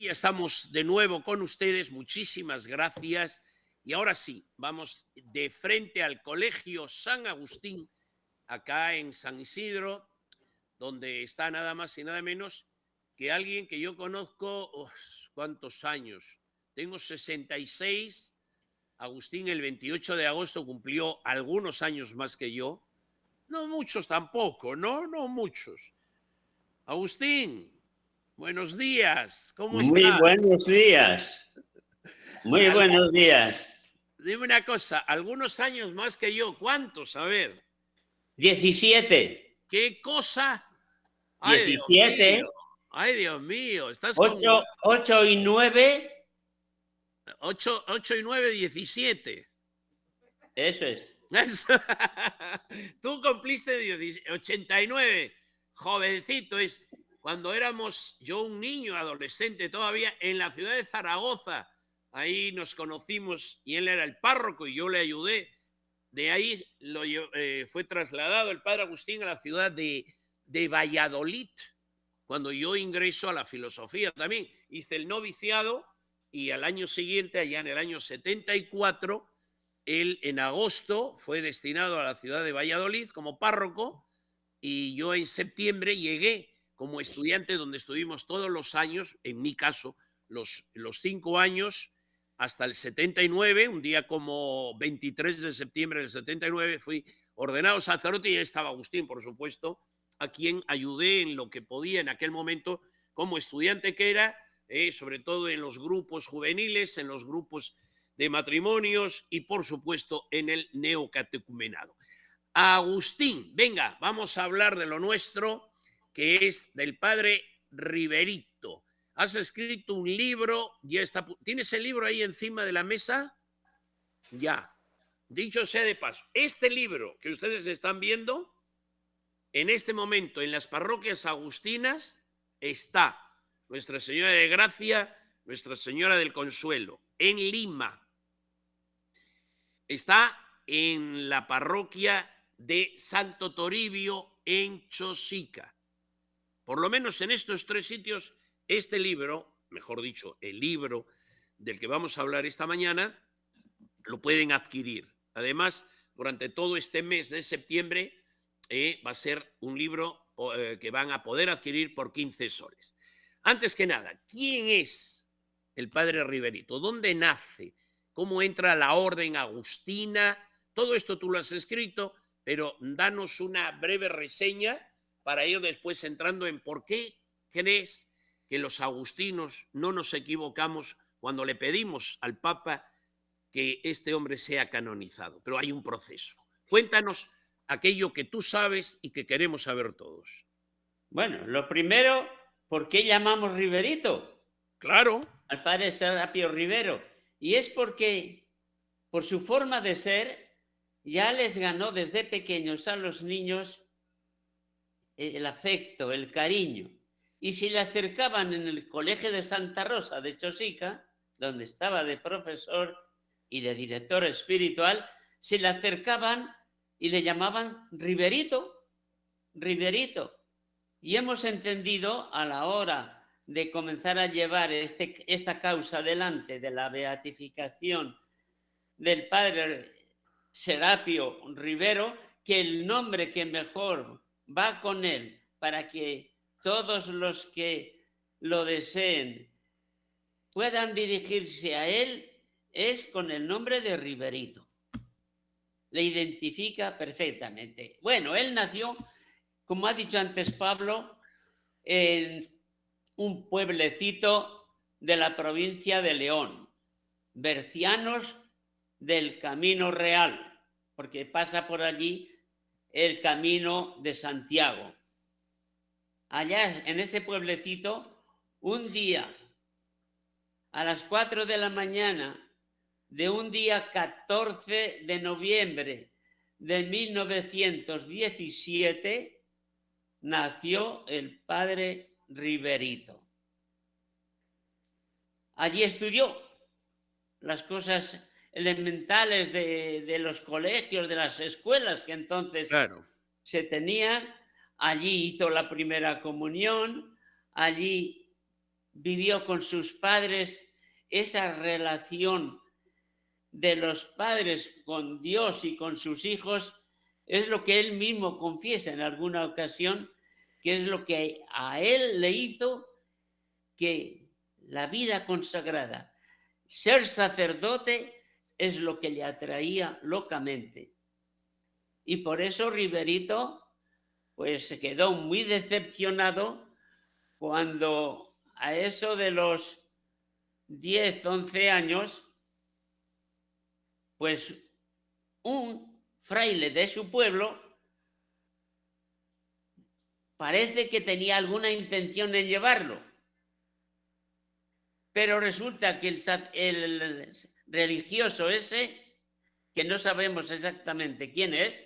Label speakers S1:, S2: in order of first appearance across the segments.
S1: Ya estamos de nuevo con ustedes, muchísimas gracias. Y ahora sí, vamos de frente al Colegio San Agustín, acá en San Isidro, donde está nada más y nada menos que alguien que yo conozco, ¿cuántos años? Tengo 66. Agustín el 28 de agosto cumplió algunos años más que yo. No muchos tampoco, ¿no? No muchos. Agustín, buenos días, ¿cómo
S2: Muy
S1: estás?
S2: buenos días, muy buenos días.
S1: Dime una cosa, algunos años más que yo, ¿cuántos? A ver,
S2: 17,
S1: ¿qué cosa? Ay, Dios
S2: 17,
S1: mío, ay, Dios mío, estás con
S2: 8, 8 y 9,
S1: 8 y 9, 17.
S2: eso es.
S1: Tú cumpliste 89, jovencito, es cuando éramos yo un niño, adolescente todavía, en la ciudad de Zaragoza. Ahí nos conocimos y él era el párroco y yo le ayudé. De ahí fue trasladado el padre Agustín a la ciudad de Valladolid, cuando yo ingreso a la filosofía también. Hice el noviciado y al año siguiente, allá en el año 74, él en agosto fue destinado a la ciudad de Valladolid como párroco y yo en septiembre llegué como estudiante donde estuvimos todos los años, en mi caso, los 5 años hasta el 79, un día como 23 de septiembre del 79 fui ordenado sacerdote y ahí estaba Agustín, por supuesto, a quien ayudé en lo que podía en aquel momento como estudiante que era, sobre todo en los grupos juveniles, en los grupos de matrimonios y por supuesto en el neocatecumenado. Agustín, venga, vamos a hablar de lo nuestro, que es del padre Riverito. Has escrito un libro, ya está. ¿Tienes el libro ahí encima de la mesa? Ya. Dicho sea de paso, este libro que ustedes están viendo, en este momento en las parroquias agustinas está Nuestra Señora de Gracia, Nuestra Señora del Consuelo, en Lima. Está en la parroquia de Santo Toribio, en Chosica. Por lo menos en estos tres sitios, este libro, mejor dicho, el libro del que vamos a hablar esta mañana, lo pueden adquirir. Además, durante todo este mes de septiembre va a ser un libro que van a poder adquirir por 15 soles. Antes que nada, ¿quién es el padre Riverito? ¿Dónde nace? ¿Cómo entra a la orden agustina? Todo esto tú lo has escrito, pero danos una breve reseña para ir después entrando en por qué crees que los agustinos no nos equivocamos cuando le pedimos al Papa que este hombre sea canonizado, pero hay un proceso. Cuéntanos aquello que tú sabes y que queremos saber todos.
S2: Bueno, lo primero, ¿por qué llamamos Riverito
S1: Claro,
S2: al padre Serapio Rivero? Y es porque, por su forma de ser, ya les ganó desde pequeños a los niños el afecto, el cariño. Y si le acercaban en el colegio de Santa Rosa de Chosica, donde estaba de profesor y de director espiritual, se le acercaban y le llamaban Riverito, Riverito. Y hemos entendido a la hora de comenzar a llevar esta causa adelante de la beatificación del padre Serapio Rivero, que el nombre que mejor va con él para que todos los que lo deseen puedan dirigirse a él es con el nombre de Riverito. Le identifica perfectamente. Bueno, él nació, como ha dicho antes Pablo, en un pueblecito de la provincia de León, Bercianos del Camino Real, porque pasa por allí el Camino de Santiago. Allá en ese pueblecito, un día a las 4 de la mañana de un día 14 de noviembre de 1917, nació el padre Riverito. Allí estudió las cosas elementales de los colegios, de las escuelas que entonces
S1: claro.
S2: se tenían. Allí hizo la primera comunión, allí vivió con sus padres esa relación de los padres con Dios y con sus hijos, es lo que él mismo confiesa en alguna ocasión, que es lo que a él le hizo que la vida consagrada, ser sacerdote, es lo que le atraía locamente. Y por eso Riverito pues se quedó muy decepcionado cuando a eso de los 10, 11 años, pues un fraile de su pueblo parece que tenía alguna intención en llevarlo. Pero resulta que el religioso ese, que no sabemos exactamente quién es,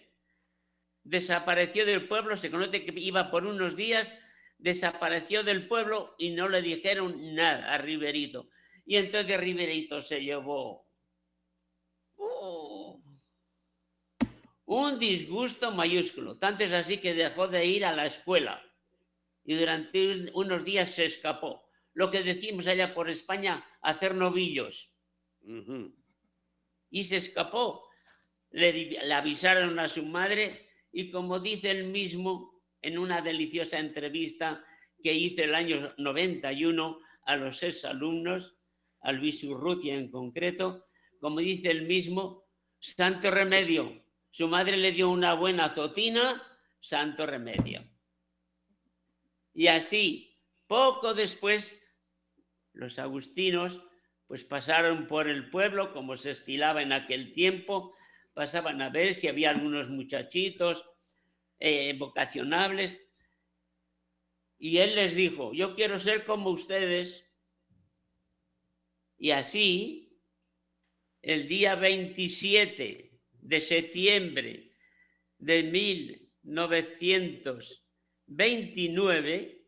S2: desapareció del pueblo. Se conoce que iba por unos días, desapareció del pueblo y no le dijeron nada a Riverito. Y entonces Riverito se llevó un disgusto mayúsculo. Tanto es así que dejó de ir a la escuela y durante unos días se escapó. Lo que decimos allá por España, hacer novillos. Y se escapó. Le avisaron a su madre y, como dice él mismo en una deliciosa entrevista que hizo el año 91 a los exalumnos, a Luis Urrutia en concreto, como dice él mismo, santo remedio. Su madre le dio una buena azotina, santo remedio. Y así, poco después, los agustinos pues pasaron por el pueblo, como se estilaba en aquel tiempo, pasaban a ver si había algunos muchachitos vocacionables, y él les dijo: yo quiero ser como ustedes. Y así, el día 27 de septiembre de 1929,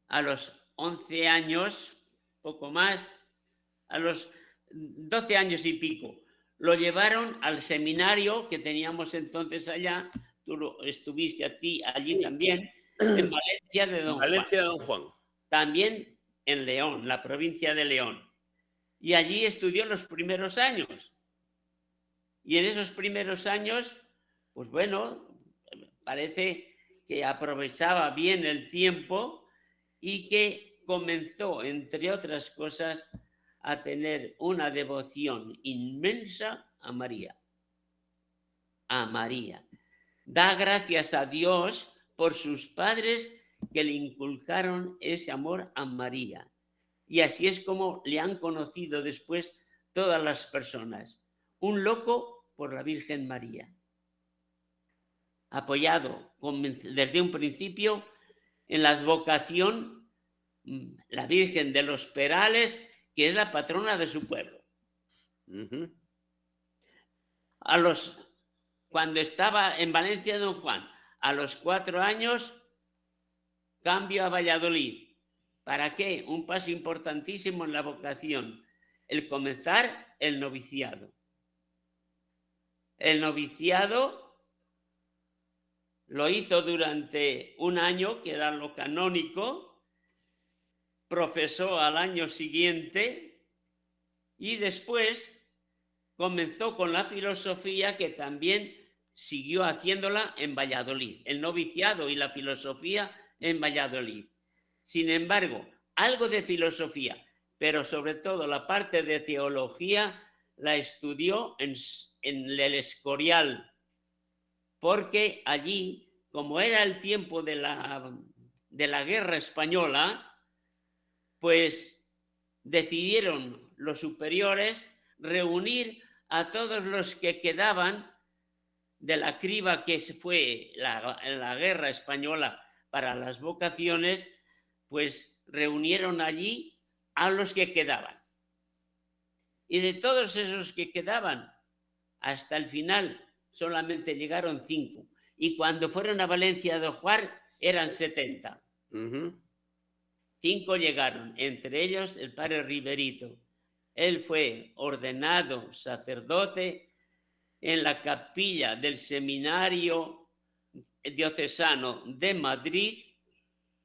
S2: a los 11 años, poco más, a los 12 años y pico, lo llevaron al seminario que teníamos entonces allá. Tú estuviste allí también, en Valencia de Don
S1: Valencia de
S2: Juan.
S1: Don Juan.
S2: También en León, la provincia de León. Y allí estudió los primeros años. Y en esos primeros años, pues bueno, parece que aprovechaba bien el tiempo y que comenzó, entre otras cosas, a tener una devoción inmensa a María. A María. Da gracias a Dios por sus padres que le inculcaron ese amor a María. Y así es como le han conocido después todas las personas. Un loco por la Virgen María. Apoyado desde un principio en la advocación, la Virgen de los Perales, que es la patrona de su pueblo. Cuando estaba en Valencia de Don Juan, a los 4 años, cambio a Valladolid. ¿Para qué? Un paso importantísimo en la vocación, el comenzar el noviciado. El noviciado lo hizo durante un año, que era lo canónico, profesó al año siguiente y después comenzó con la filosofía, que también siguió haciéndola en Valladolid, el noviciado y la filosofía en Valladolid. Sin embargo, algo de filosofía, pero sobre todo la parte de teología, la estudió en el Escorial, porque allí, como era el tiempo de la Guerra Española, pues decidieron los superiores reunir a todos los que quedaban de la criba que se fue la Guerra Española para las vocaciones, pues reunieron allí a los que quedaban. Y de todos esos que quedaban, hasta el final solamente llegaron 5. Y cuando fueron a Valencia de Juar eran 70. 5 llegaron, entre ellos el padre Riverito. Él fue ordenado sacerdote en la capilla del seminario diocesano de Madrid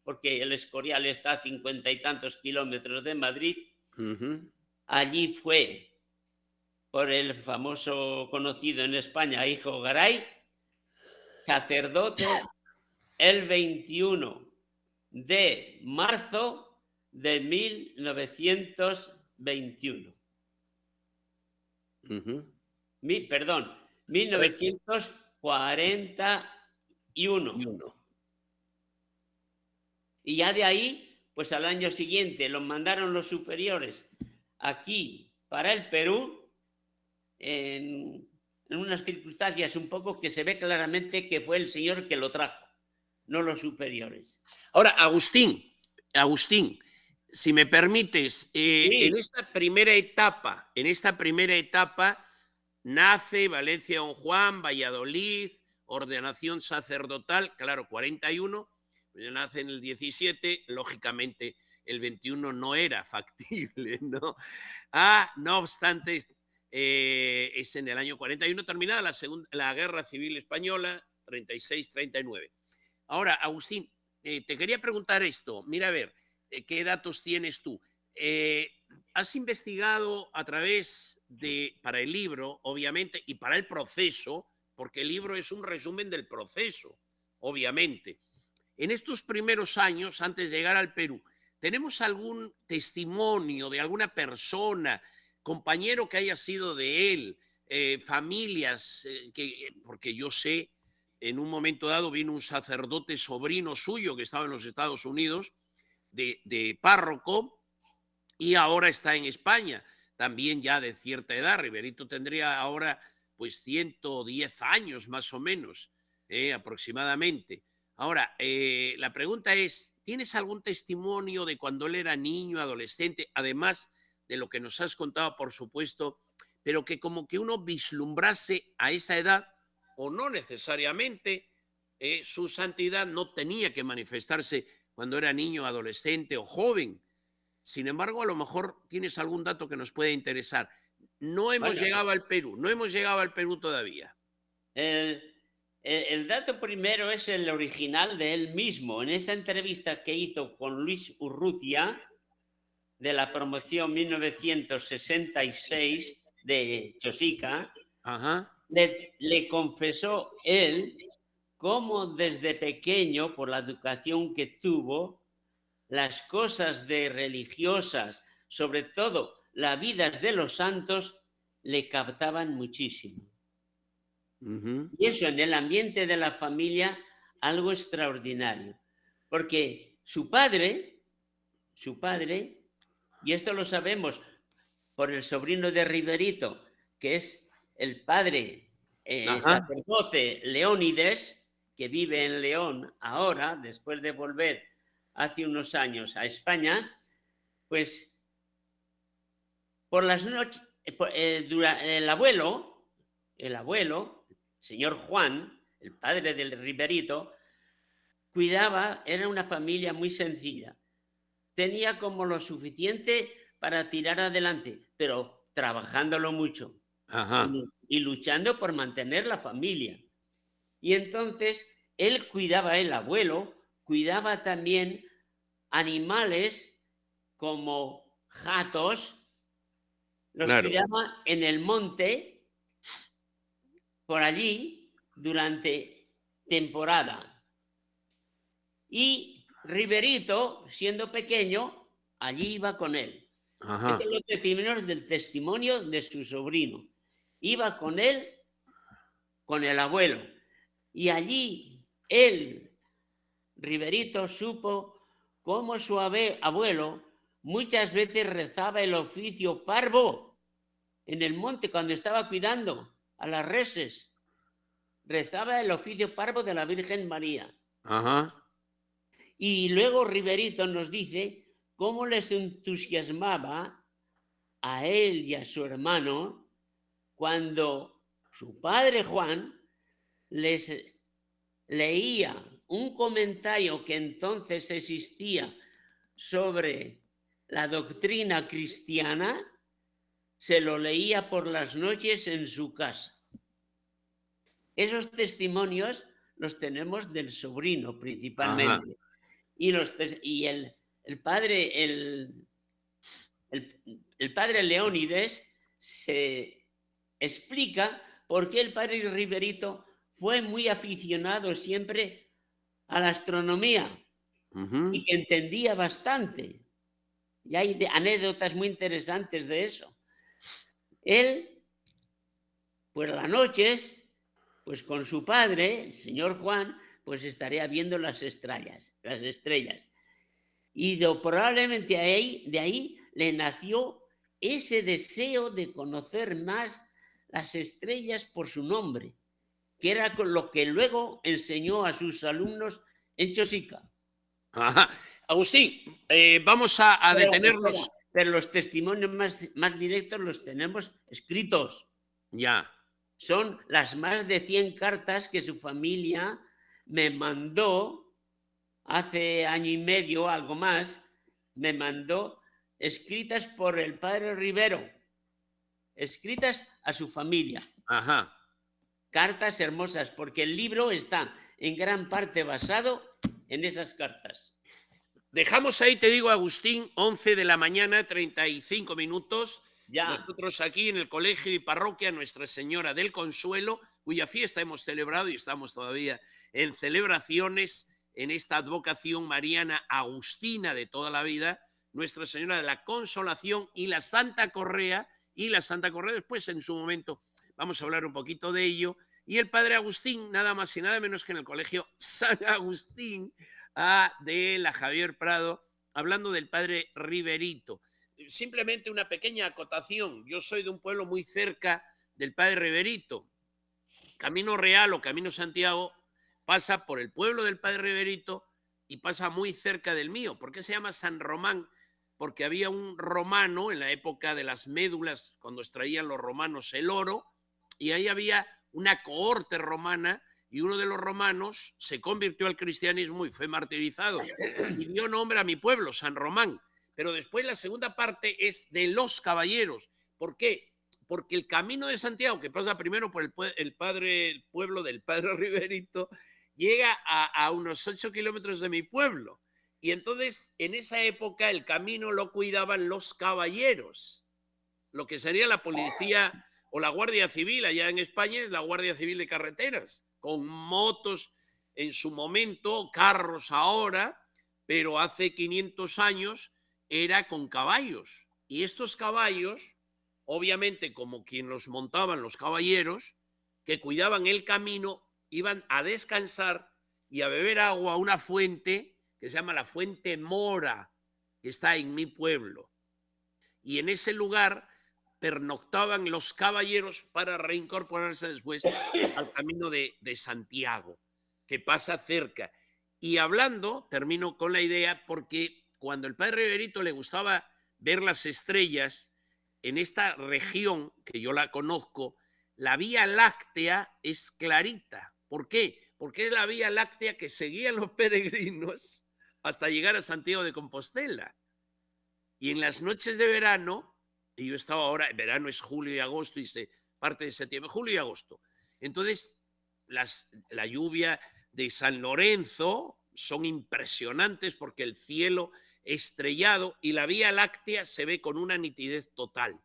S2: porque el Escorial está a 50 y tantos kilómetros de Madrid.
S1: Ujú.
S2: Allí fue por el famoso conocido en España, Hijo Garay, sacerdote el 21 de marzo de 1921.
S1: Ujú.
S2: Perdón,
S1: Eh,
S2: 1941.
S1: y uno.
S2: Y ya de ahí, pues al año siguiente los mandaron los superiores aquí para el Perú en unas circunstancias un poco que se ve claramente que fue el señor que lo trajo, no los superiores.
S1: Ahora, Agustín, si me permites,
S2: Sí,
S1: en esta primera etapa nace Valencia Don Juan, Valladolid, ordenación sacerdotal, claro, 41, pues nace en el 17, lógicamente el 21 no era factible, ¿no? No obstante, es en el año 41 terminada la Guerra Civil Española, 36-39. Ahora, Agustín, te quería preguntar esto. Mira, a ver, ¿qué datos tienes tú? Eh, ¿Has investigado a través para el libro, obviamente, y para el proceso, porque el libro es un resumen del proceso, obviamente? En estos primeros años, antes de llegar al Perú, ¿tenemos algún testimonio de alguna persona, compañero que haya sido de él, familias, porque yo sé, en un momento dado vino un sacerdote sobrino suyo que estaba en los Estados Unidos, de párroco, y ahora está en España, también ya de cierta edad. Riverito tendría ahora pues 110 años más o menos, aproximadamente. Ahora, la pregunta es, ¿tienes algún testimonio de cuando él era niño, adolescente, además de lo que nos has contado, por supuesto, pero que como que uno vislumbrase a esa edad o no necesariamente su santidad no tenía que manifestarse cuando era niño, adolescente o joven? Sin embargo, a lo mejor tienes algún dato que nos puede interesar. No hemos
S2: bueno,
S1: llegado al Perú, no hemos llegado al Perú todavía.
S2: el, el dato primero es el original de él mismo. En esa entrevista que hizo con Luis Urrutia, de la promoción 1966 de Chosica,
S1: Ajá.
S2: le confesó él cómo desde pequeño, por la educación que tuvo, las cosas de religiosas, sobre todo las vidas de los santos, le captaban muchísimo.
S1: Ujú.
S2: Y eso en el ambiente de la familia, algo extraordinario. Porque su padre, y esto lo sabemos por el sobrino de Riverito, que es el padre
S1: Ajá.
S2: sacerdote Leónides, que vive en León ahora, después de volver hace unos años a España, pues por las noches, el abuelo, señor Juan, el padre del Riverito, cuidaba, era una familia muy sencilla. Tenía como lo suficiente para tirar adelante, pero trabajándolo mucho
S1: Ajá.
S2: y luchando por mantener la familia. Y entonces él cuidaba, el abuelo, cuidaba también animales como gatos, los
S1: Claro.
S2: cuidaba en el monte, por allí, durante temporada. Y Riverito, siendo pequeño, allí iba con él. Estos
S1: Ajá.
S2: son los testimonios del testimonio de su sobrino. Iba con él, con el abuelo. Y allí él, Riverito, supo cómo su abuelo muchas veces rezaba el oficio parvo en el monte cuando estaba cuidando a las reses. Rezaba el oficio parvo de la Virgen María.
S1: Ajá.
S2: Y luego Riverito nos dice cómo les entusiasmaba a él y a su hermano cuando su padre Juan les leía un comentario que entonces existía sobre la doctrina cristiana, se lo leía por las noches en su casa. Esos testimonios los tenemos del sobrino
S1: Ajá.
S2: principalmente. y el padre, el padre Leónides se explica por qué el padre Riverito fue muy aficionado siempre a la astronomía y que entendía bastante. Y hay anécdotas muy interesantes de eso. Él, pues las noches, pues con su padre, el señor Juan, pues estaría viendo las estrellas. Y probablemente de ahí le nació ese deseo de conocer más las estrellas por su nombre, que era con lo que luego enseñó a sus alumnos en Chosica.
S1: Ajá. Agustín, vamos a
S2: Pero, espera,
S1: detenernos.
S2: pero los testimonios más directos los tenemos escritos.
S1: Ya.
S2: Son las más de 100 cartas que su familia me mandó hace año y medio, algo más, me mandó escritas por el padre Rivero, escritas a su familia.
S1: Ajá.
S2: Cartas hermosas, porque el libro está en gran parte basado en esas cartas.
S1: Dejamos ahí, te digo, Agustín, 11 de la mañana, 35 minutos.
S2: Ya.
S1: Nosotros aquí en el colegio y parroquia Nuestra Señora del Consuelo, cuya fiesta hemos celebrado y estamos todavía en celebraciones en esta advocación mariana agustina de toda la vida, Nuestra Señora de la Consolación y la Santa Correa, después en su momento vamos a hablar un poquito de ello, y el padre Agustín, nada más y nada menos que en el colegio San Agustín de la Javier Prado, hablando del padre Riverito. Simplemente una pequeña acotación. Yo soy de un pueblo muy cerca del padre Riverito. Camino Real o Camino Santiago pasa por el pueblo del padre Riverito y pasa muy cerca del mío. ¿Por qué se llama San Román? Porque había un romano en la época de las médulas, cuando extraían los romanos el oro, y ahí había una cohorte romana y uno de los romanos se convirtió al cristianismo y fue martirizado y dio nombre a mi pueblo, San Román. Pero después la segunda parte es de los caballeros. ¿Por qué? Porque el camino de Santiago, que pasa primero por el pueblo del padre Riverito, llega a unos 8 kilómetros de mi pueblo. Y entonces, en esa época, el camino lo cuidaban los caballeros, lo que sería la policía o la Guardia Civil. Allá en España es la Guardia Civil de Carreteras, con motos en su momento, carros ahora, pero hace 500 años era con caballos. Y estos caballos, obviamente como quien los montaban los caballeros, que cuidaban el camino, iban a descansar y a beber agua a una fuente que se llama la Fuente Mora, que está en mi pueblo. Y en ese lugar pernoctaban los caballeros para reincorporarse después al camino de Santiago, que pasa cerca. Y hablando, termino con la idea, porque cuando el padre Riverito le gustaba ver las estrellas, en esta región, que yo la conozco, la Vía Láctea es clarita. ¿Por qué? Porque es la Vía Láctea que seguían los peregrinos hasta llegar a Santiago de Compostela. Y en las noches de verano, y yo estaba ahora, verano es julio y agosto y parte de septiembre, julio y agosto. Entonces, la lluvia de San Lorenzo son impresionantes porque el cielo estrellado y la Vía Láctea se ve con una nitidez total.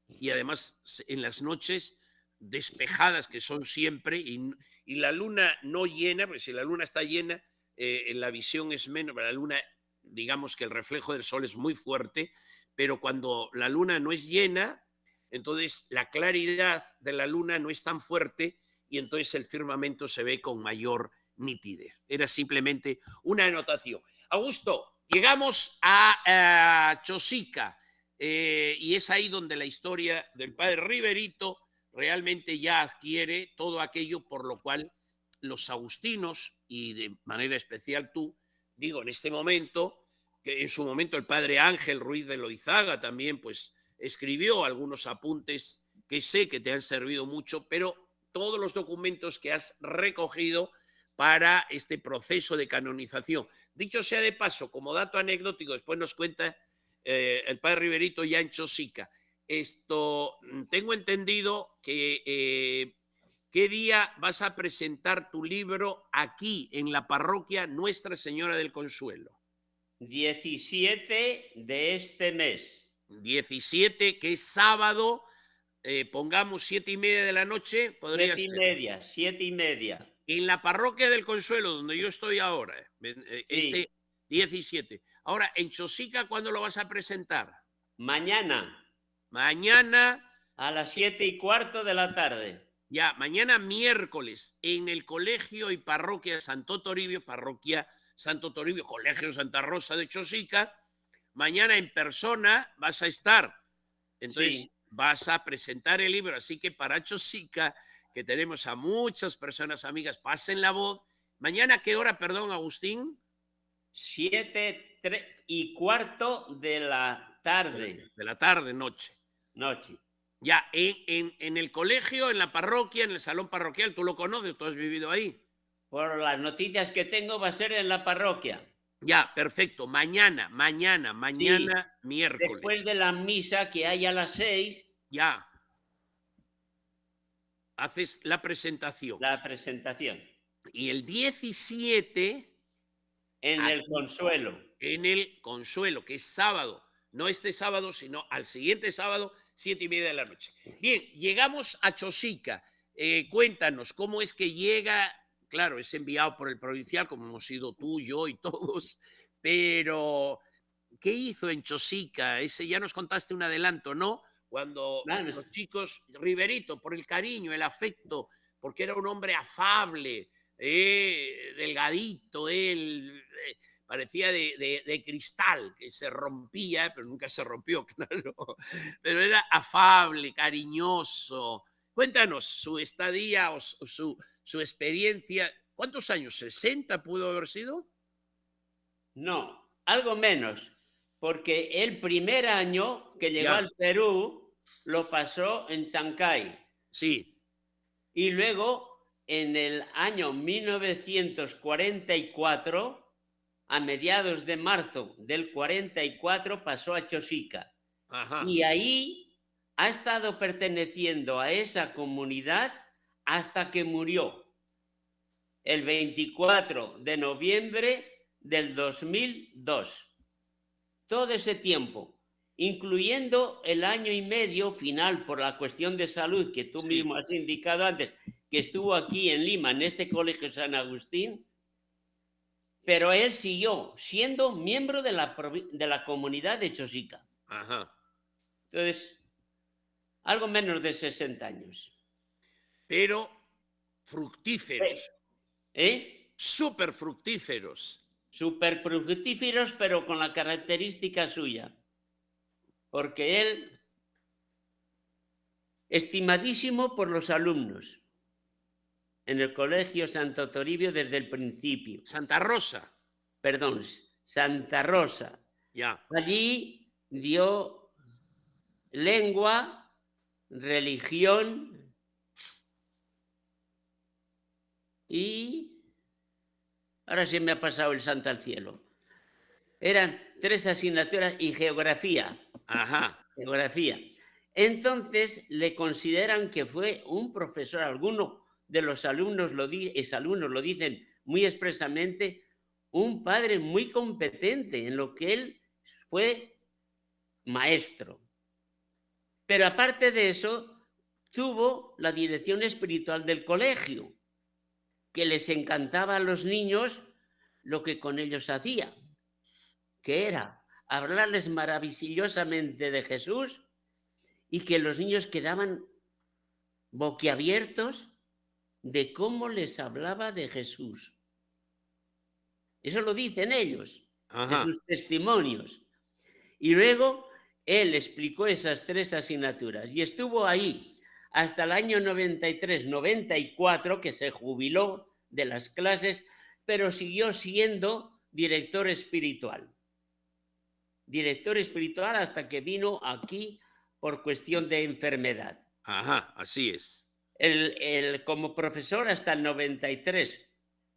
S1: Y además, en las noches despejadas que son siempre, y la luna no llena, porque si la luna está llena, la visión es menos, la luna, digamos que el reflejo del sol es muy fuerte, pero cuando la luna no es llena, entonces la claridad de la luna no es tan fuerte y entonces el firmamento se ve con mayor nitidez. Era simplemente una anotación. Augusto, llegamos a Chosica y es ahí donde la historia del padre Riverito realmente ya adquiere todo aquello por lo cual los agustinos, y de manera especial tú, digo, en este momento, que en su momento el padre Ángel Ruiz de Loizaga también pues escribió algunos apuntes que sé que te han servido mucho, pero todos los documentos que has recogido para este proceso de canonización. Dicho sea de paso, como dato anecdótico, después nos cuenta el padre Riverito ya en Chosica. Tengo entendido que ¿qué día vas a presentar tu libro aquí en la parroquia Nuestra Señora del Consuelo?
S2: 17 de este mes.
S1: 17, que es sábado, pongamos 7:30 de la noche, podría
S2: Siete y
S1: ser.
S2: media, 7:30.
S1: En la parroquia del Consuelo, donde yo estoy ahora,
S2: Sí,
S1: 17. Ahora, en Chosica, ¿cuándo lo vas a presentar?
S2: mañana
S1: Mañana,
S2: a las 7:15 de la tarde.
S1: ya, mañana miércoles, en el Colegio y Parroquia Santo Toribio, Parroquia Santo Toribio, Colegio Santa Rosa de Chosica. Mañana en persona vas a estar. Entonces,
S2: Sí,
S1: vas a presentar el libro. Así que para Chosica, que tenemos a muchas personas amigas, pasen la voz. Mañana, ¿a qué hora, perdón, Agustín?
S2: 7:15 de la tarde,
S1: De la tarde, noche.
S2: noche.
S1: Ya, en el colegio, en la parroquia, en el salón parroquial, tú lo conoces, tú has vivido ahí.
S2: Por las noticias que tengo, va a ser en la parroquia.
S1: Ya, perfecto. Mañana,
S2: Sí, después
S1: miércoles.
S2: de la misa que hay a las 6,
S1: Ya, haces la presentación.
S2: la presentación
S1: Y el 17,
S2: en el
S1: aquí,
S2: Consuelo.
S1: en el Consuelo, que es sábado. No este sábado, sino al siguiente sábado, 7:30 de la noche. Bien, llegamos a Chosica. Cuéntanos, ¿cómo es que llega? Claro, es enviado por el provincial, como hemos sido tú, yo y todos, pero ¿qué hizo en Chosica? Ese ya nos contaste un adelanto, ¿no? Cuando
S2: Vamos,
S1: los chicos, Riverito, por el cariño, el afecto, porque era un hombre afable, delgadito, él, parecía de cristal, que se rompía, pero nunca se rompió, claro, pero era afable, cariñoso. Cuéntanos su estadía o su experiencia. ¿Cuántos años? ¿60 pudo haber sido?
S2: no, algo menos, porque el primer año que llegó
S1: Ya,
S2: al Perú lo pasó en Chancay
S1: sí.
S2: y luego en el año 1944, a mediados de marzo del 44, pasó a Chosica.
S1: Ajá.
S2: Y ahí ha estado perteneciendo a esa comunidad hasta que murió el 24 de noviembre del 2002. Todo ese tiempo, incluyendo el año y medio final por la cuestión de salud que tú
S1: Sí.
S2: mismo has indicado antes, que estuvo aquí en Lima, en este colegio San Agustín, pero él siguió siendo miembro de la comunidad de Chosica.
S1: Ajá.
S2: Entonces, algo menos de 60 años.
S1: Pero fructíferos,
S2: ¿Eh?
S1: súper fructíferos.
S2: Súper fructíferos, pero con la característica suya, porque él, estimadísimo por los alumnos en el Colegio Santo Toribio desde el principio,
S1: Santa Rosa,
S2: perdón, Santa Rosa.
S1: ya.
S2: Allí dio lengua, religión y ahora se me ha pasado el santo al cielo. Eran 3 asignaturas y geografía.
S1: Ajá.
S2: Geografía. Entonces le consideran que fue un profesor, alguno de los alumnos exalumnos lo dicen muy expresamente, un padre muy competente en lo que él fue maestro. Pero aparte de eso, tuvo la dirección espiritual del colegio, que les encantaba a los niños lo que con ellos hacía, que era hablarles maravillosamente de Jesús y que los niños quedaban boquiabiertos de cómo les hablaba de Jesús. Eso lo dicen ellos en
S1: Ajá.
S2: sus testimonios. Y luego él explicó esas 3 asignaturas y estuvo ahí hasta el año 93-94, que se jubiló de las clases, pero siguió siendo director espiritual. Director espiritual hasta que vino aquí por cuestión de enfermedad.
S1: Ajá. Así es.
S2: Como profesor hasta el 93,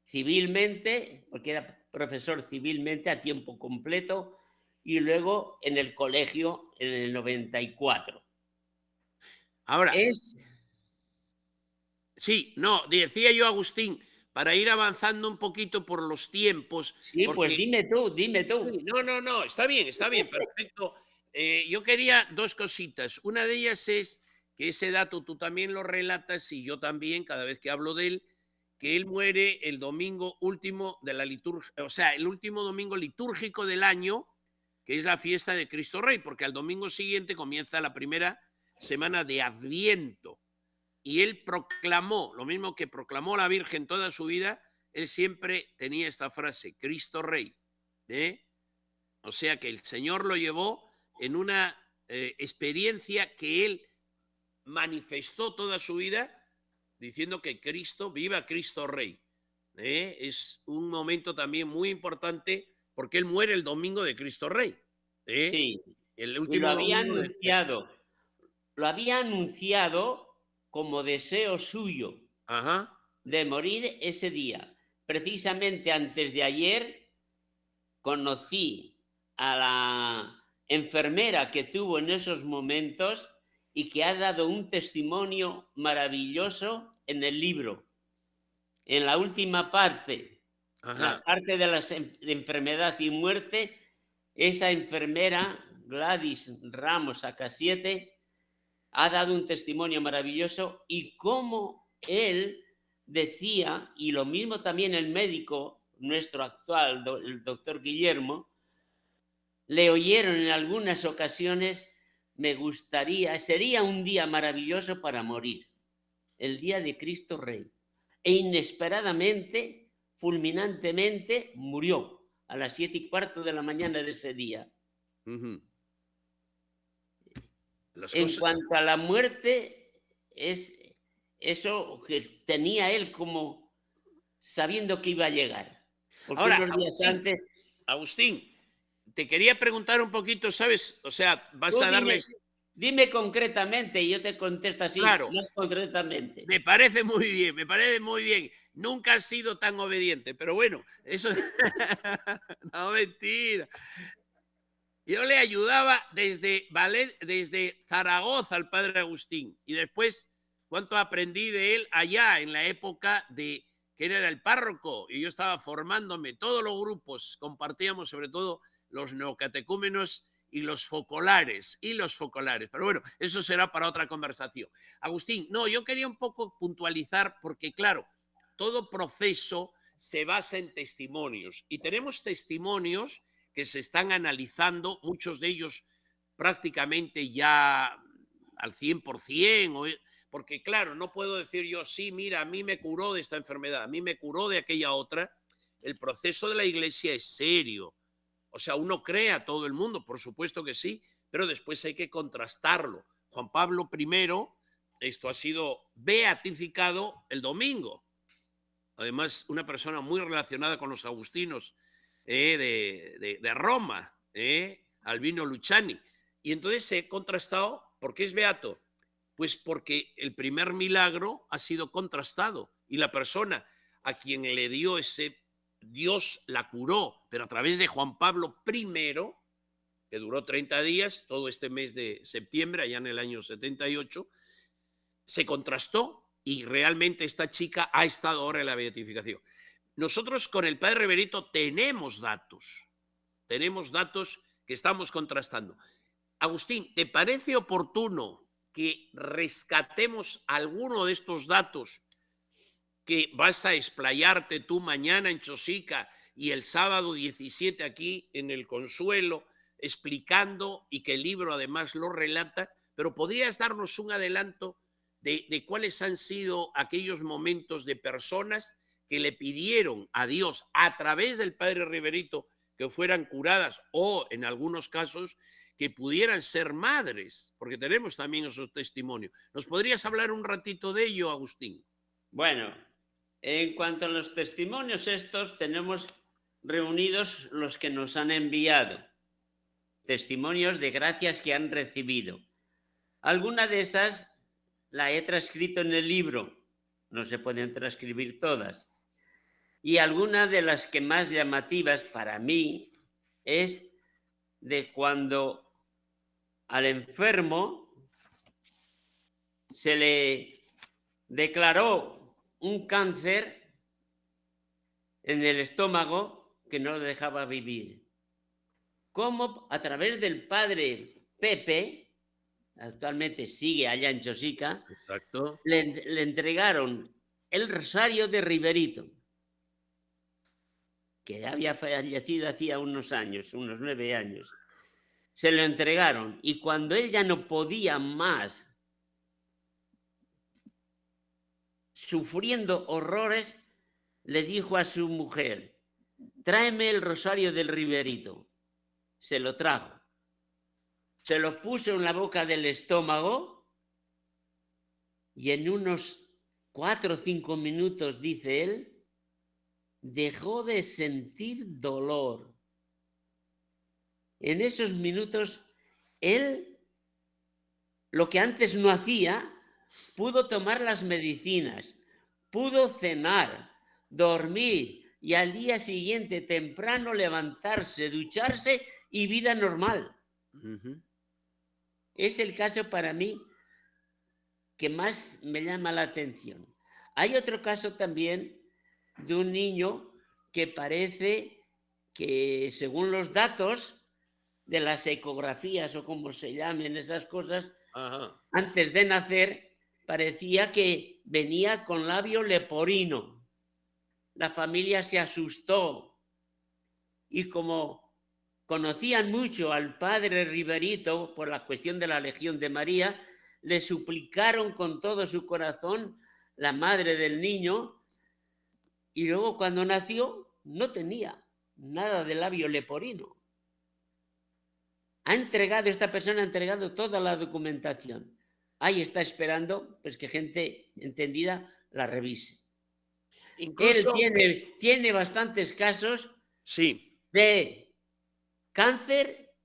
S2: civilmente, porque era profesor civilmente a tiempo completo, y luego en el colegio en el 94.
S1: Ahora,
S2: Es,
S1: sí, no, decía yo, Agustín, para ir avanzando un poquito por los tiempos,
S2: Sí, pues
S1: porque
S2: dime tú, dime tú.
S1: sí, no, no, no, está bien, perfecto. Yo quería 2 cositas. Una de ellas es que ese dato tú también lo relatas y yo también, cada vez que hablo de él, que él muere el domingo último de la liturgia, o sea, el último domingo litúrgico del año, que es la fiesta de Cristo Rey, porque al domingo siguiente comienza la primera semana de Adviento. Y él proclamó, lo mismo que proclamó la Virgen toda su vida, él siempre tenía esta frase, Cristo Rey. ¿eh? O sea que el Señor lo llevó en una experiencia que él manifestó toda su vida diciendo que Cristo, viva Cristo Rey. Es un momento también muy importante porque él muere el domingo de Cristo Rey. ¿eh?
S2: Sí,
S1: El
S2: y
S1: último domingo
S2: lo había anunciado como deseo suyo
S1: Ajá.
S2: de morir ese día. Precisamente antes de ayer conocí a la enfermera que tuvo en esos momentos y que ha dado un testimonio maravilloso en el libro. En la última parte, en la
S1: Ajá.
S2: parte de de enfermedad y muerte, esa enfermera, Gladys Ramos Acasiete, ha dado un testimonio maravilloso y cómo él decía, y lo mismo también el médico, nuestro actual, el doctor Guillermo, le oyeron en algunas ocasiones, sería un día maravilloso para morir, el día de Cristo Rey. E inesperadamente, fulminantemente, murió a las 7:15 de la mañana de ese día.
S1: Ujú. Las
S2: En
S1: cosas.
S2: cuanto a la muerte, es eso que tenía él como sabiendo que iba a llegar. Porque
S1: Ahora,
S2: unos días antes,
S1: Agustín, te quería preguntar un poquito, ¿sabes? O sea, vas
S2: tú
S1: a darles.
S2: dime concretamente y yo te contesto así,
S1: Claro,
S2: más concretamente.
S1: me parece muy bien, me parece muy bien. Nunca has sido tan obediente, pero bueno, eso. No, mentira. Yo le ayudaba desde Zaragoza al padre Agustín y después cuánto aprendí de él allá en la época de que él era el párroco y yo estaba formándome, todos los grupos compartíamos, sobre todo los neocatecúmenos y los focolares. Pero bueno, eso será para otra conversación. Agustín, no, yo quería un poco puntualizar porque claro, todo proceso se basa en testimonios y tenemos testimonios que se están analizando, muchos de ellos prácticamente ya al 100%, porque claro, no puedo decir yo, sí, mira, a mí me curó de esta enfermedad, a mí me curó de aquella otra. El proceso de la iglesia es serio. O sea, uno cree a todo el mundo, por supuesto que sí, pero después hay que contrastarlo. Juan Pablo I, esto ha sido beatificado el domingo. Además, una persona muy relacionada con los agustinos de Roma, Albino Luciani. Y entonces se ha contrastado, ¿por qué es beato? Pues porque el primer milagro ha sido contrastado y la persona a quien le dio ese, Dios la curó, pero a través de Juan Pablo I, que duró 30 días, todo este mes de septiembre, allá en el año 78, se contrastó y realmente esta chica ha estado ahora en la beatificación. Nosotros con el padre Berito tenemos datos que estamos contrastando. Agustín, ¿te parece oportuno que rescatemos alguno de estos datos que vas a explayarte tú mañana en Chosica y el sábado 17 aquí en el Consuelo, explicando y que el libro además lo relata? Pero podrías darnos un adelanto de cuáles han sido aquellos momentos de personas que le pidieron a Dios a través del padre Riverito que fueran curadas o en algunos casos que pudieran ser madres, porque tenemos también esos testimonios. ¿Nos podrías hablar un ratito de ello, Agustín?
S2: Bueno, en cuanto a los testimonios estos, tenemos reunidos los que nos han enviado, testimonios de gracias que han recibido. Alguna de esas la he transcrito en el libro, no se pueden transcribir todas. Y alguna de las que más llamativas para mí es de cuando al enfermo se le declaró un cáncer en el estómago que no le dejaba vivir. Cómo a través del padre Pepe, actualmente sigue allá en Chosica,
S1: Exacto.
S2: le entregaron el rosario de Riverito, que había fallecido hacía unos años, unos 9 años. Se lo entregaron y cuando él ya no podía más, sufriendo horrores, le dijo a su mujer: tráeme el rosario del Riverito. Se lo trajo. Se lo puso en la boca del estómago y en unos 4 o 5 minutos, dice él, dejó de sentir dolor. En esos minutos, él, lo que antes no hacía, pudo tomar las medicinas, pudo cenar, dormir y al día siguiente temprano levantarse, ducharse y vida normal.
S1: Ujú.
S2: Es el caso para mí que más me llama la atención. Hay otro caso también de un niño que parece que, según los datos de las ecografías o como se llamen esas cosas,
S1: Ajá.
S2: antes de nacer parecía que venía con labio leporino. La familia se asustó y como conocían mucho al padre Riverito por la cuestión de la Legión de María, le suplicaron con todo su corazón, la madre del niño, y luego cuando nació no tenía nada de labio leporino. Esta persona ha entregado toda la documentación. Ahí está esperando pues que gente entendida la revise. Él
S1: Incluso,
S2: tiene bastantes casos
S1: sí,
S2: de cáncer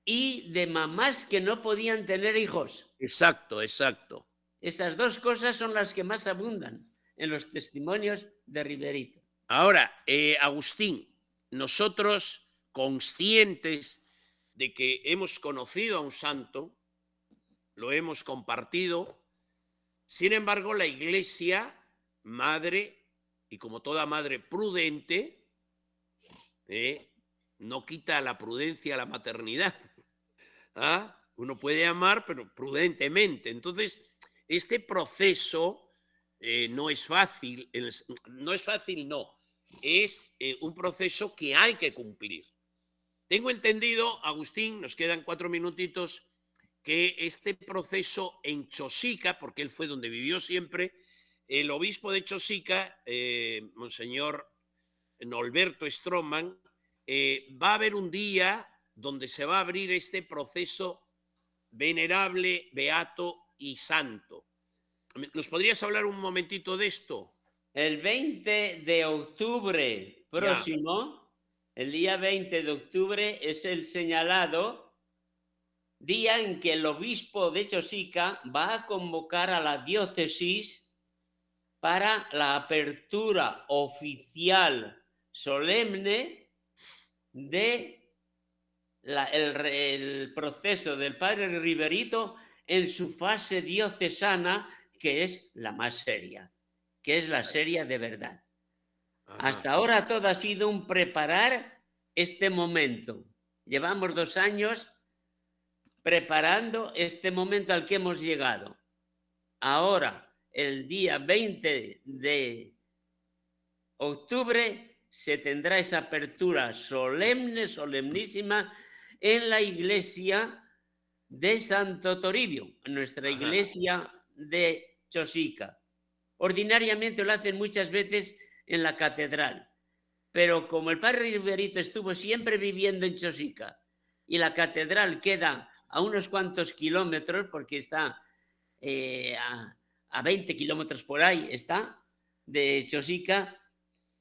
S2: y de mamás que no podían tener hijos.
S1: exacto, exacto.
S2: Esas dos cosas son las que más abundan en los testimonios de Riverito.
S1: Ahora, Agustín, nosotros conscientes de que hemos conocido a un santo, lo hemos compartido, sin embargo, la Iglesia, madre, y como toda madre prudente, ¿eh? No quita la prudencia a la maternidad. ¿Ah? Uno puede amar, pero prudentemente. Entonces, este proceso no es fácil, no es fácil, no, es un proceso que hay que cumplir. Tengo entendido, Agustín, nos quedan 4 minutitos, que este proceso en Chosica, porque él fue donde vivió siempre, el obispo de Chosica, Monseñor Norberto Stroman, va a haber un día donde se va a abrir este proceso venerable, beato y santo. ¿Nos podrías hablar un momentito de esto?
S2: El 20 de octubre
S1: Ya.
S2: próximo, el día 20 de octubre, es el señalado día en que el obispo de Chosica va a convocar a la diócesis para la apertura oficial solemne de el proceso del padre Riverito en su fase diocesana, que es la más seria, que es la seria de verdad.
S1: Ajá.
S2: Hasta ahora todo ha sido un preparar este momento. Llevamos 2 años preparando este momento al que hemos llegado. Ahora, el día 20 de octubre, se tendrá esa apertura solemne, solemnísima, en la iglesia de Santo Toribio, en nuestra
S1: Ajá.
S2: iglesia de Chosica. Ordinariamente lo hacen muchas veces en la catedral, pero como el padre Riverito estuvo siempre viviendo en Chosica y la catedral queda a unos cuantos kilómetros, porque está a 20 kilómetros por ahí, está, de Chosica,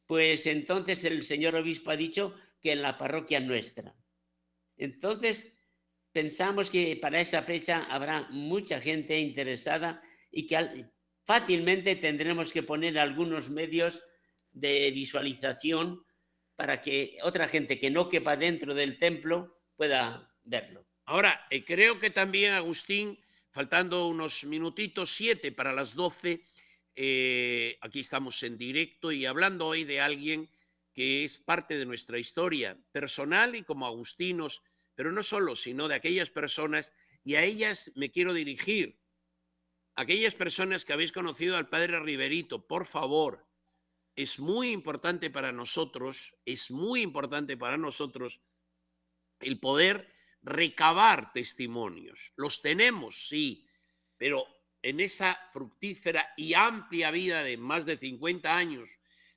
S2: pues entonces el señor obispo ha dicho que en la parroquia nuestra. Entonces, pensamos que para esa fecha habrá mucha gente interesada y que fácilmente tendremos que poner algunos medios de visualización para que otra gente que no quepa dentro del templo pueda verlo.
S1: Ahora, creo que también, Agustín, faltando unos minutitos, 7 para las 12, aquí estamos en directo y hablando hoy de alguien que es parte de nuestra historia personal y como agustinos, pero no solo, sino de aquellas personas, y a ellas me quiero dirigir. Aquellas personas que habéis conocido al padre Riverito, por favor, es muy importante para nosotros, es muy importante para nosotros el poder recabar testimonios. Los tenemos, sí, pero en esa fructífera y amplia vida de más de 50 años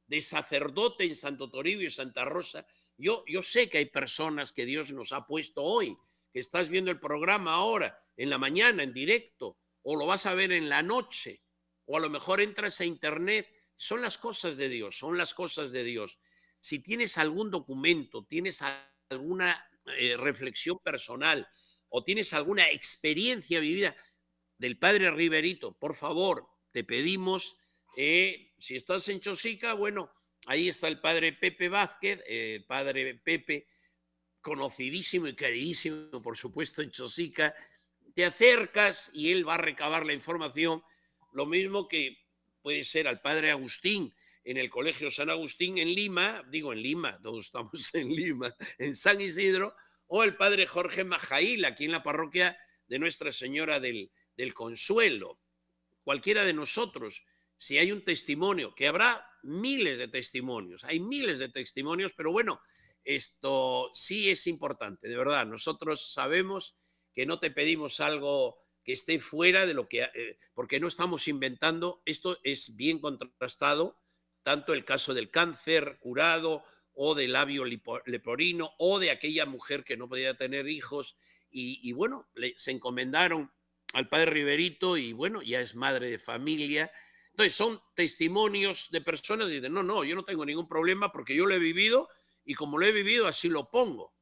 S1: de sacerdote en Santo Toribio y Santa Rosa, yo sé que hay personas que Dios nos ha puesto hoy, que estás viendo el programa ahora, en la mañana, en directo, o lo vas a ver en la noche, o a lo mejor entras a internet. Son las cosas de Dios, son las cosas de Dios. Si tienes algún documento, tienes alguna reflexión personal o tienes alguna experiencia vivida del padre Riverito, por favor, te pedimos, si estás en Chosica, bueno, ahí está el padre Pepe Vázquez, padre Pepe, conocidísimo y queridísimo, por supuesto, en Chosica. Te acercas y él va a recabar la información, lo mismo que puede ser al padre Agustín en el Colegio San Agustín en Lima, digo en Lima, todos estamos en Lima, en San Isidro, o el padre Jorge Majail, aquí en la parroquia de Nuestra Señora del Consuelo. Cualquiera de nosotros, si hay un testimonio, que habrá miles de testimonios, hay miles de testimonios, pero bueno, esto sí es importante, de verdad. Nosotros sabemos que no te pedimos algo que esté fuera de lo que, porque no estamos inventando, esto es bien contrastado, tanto el caso del cáncer curado o del labio leporino o de aquella mujer que no podía tener hijos y bueno, se encomendaron al padre Riverito y bueno, ya es madre de familia. Entonces son testimonios de personas que dicen, no, yo no tengo ningún problema porque yo lo he vivido y como lo he vivido así lo pongo.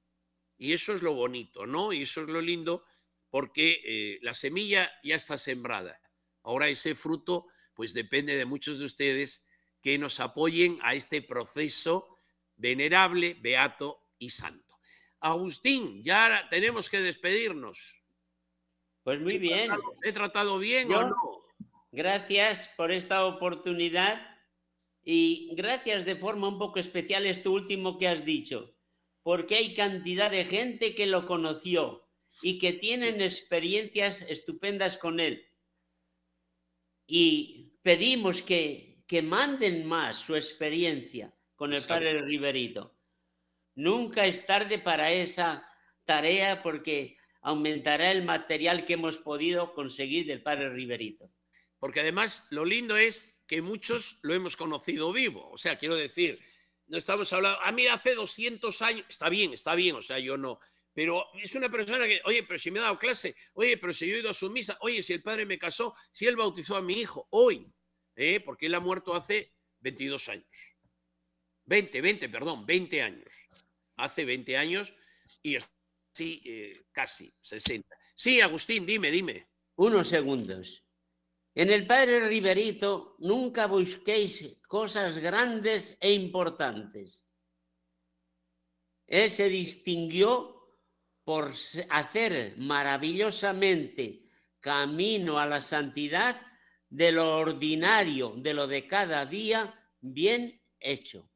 S1: Y eso es lo bonito, ¿no? Y eso es lo lindo porque la semilla ya está sembrada. Ahora ese fruto pues depende de muchos de ustedes que nos apoyen a este proceso venerable, beato y santo. Agustín, ya tenemos que despedirnos.
S2: Pues muy bien.
S1: ¿He tratado bien o
S2: Yo,
S1: no?
S2: gracias por esta oportunidad y gracias de forma un poco especial esto último que has dicho, porque hay cantidad de gente que lo conoció y que tienen experiencias estupendas con él. Y pedimos que manden más su experiencia con el
S1: Exacto.
S2: padre Riverito. Nunca es tarde para esa tarea porque aumentará el material que hemos podido conseguir del padre Riverito.
S1: Porque además lo lindo es que muchos lo hemos conocido vivo. O sea, quiero decir, no estamos hablando, mira, hace 200 años, está bien, o sea, yo no. Pero es una persona que, oye, pero si me ha dado clase, oye, pero si yo he ido a su misa, oye, si el padre me casó, si él bautizó a mi hijo, hoy, porque él ha muerto hace 22 años. 20 años. Hace 20 años y así, casi 60. Sí, Agustín, dime.
S2: Unos segundos. En el padre Riverito nunca busquéis cosas grandes e importantes. Él se distinguió por hacer maravillosamente camino a la santidad de lo ordinario, de lo de cada día, bien hecho.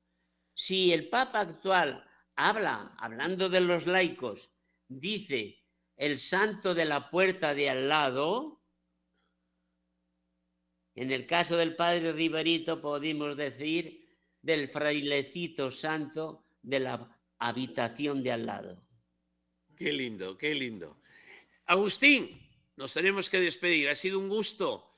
S2: Si el Papa actual hablando de los laicos, dice el santo de la puerta de al lado, en el caso del padre Riverito podemos decir del frailecito santo de la habitación de al lado.
S1: Qué lindo, qué lindo. Agustín, nos tenemos que despedir. Ha sido un gusto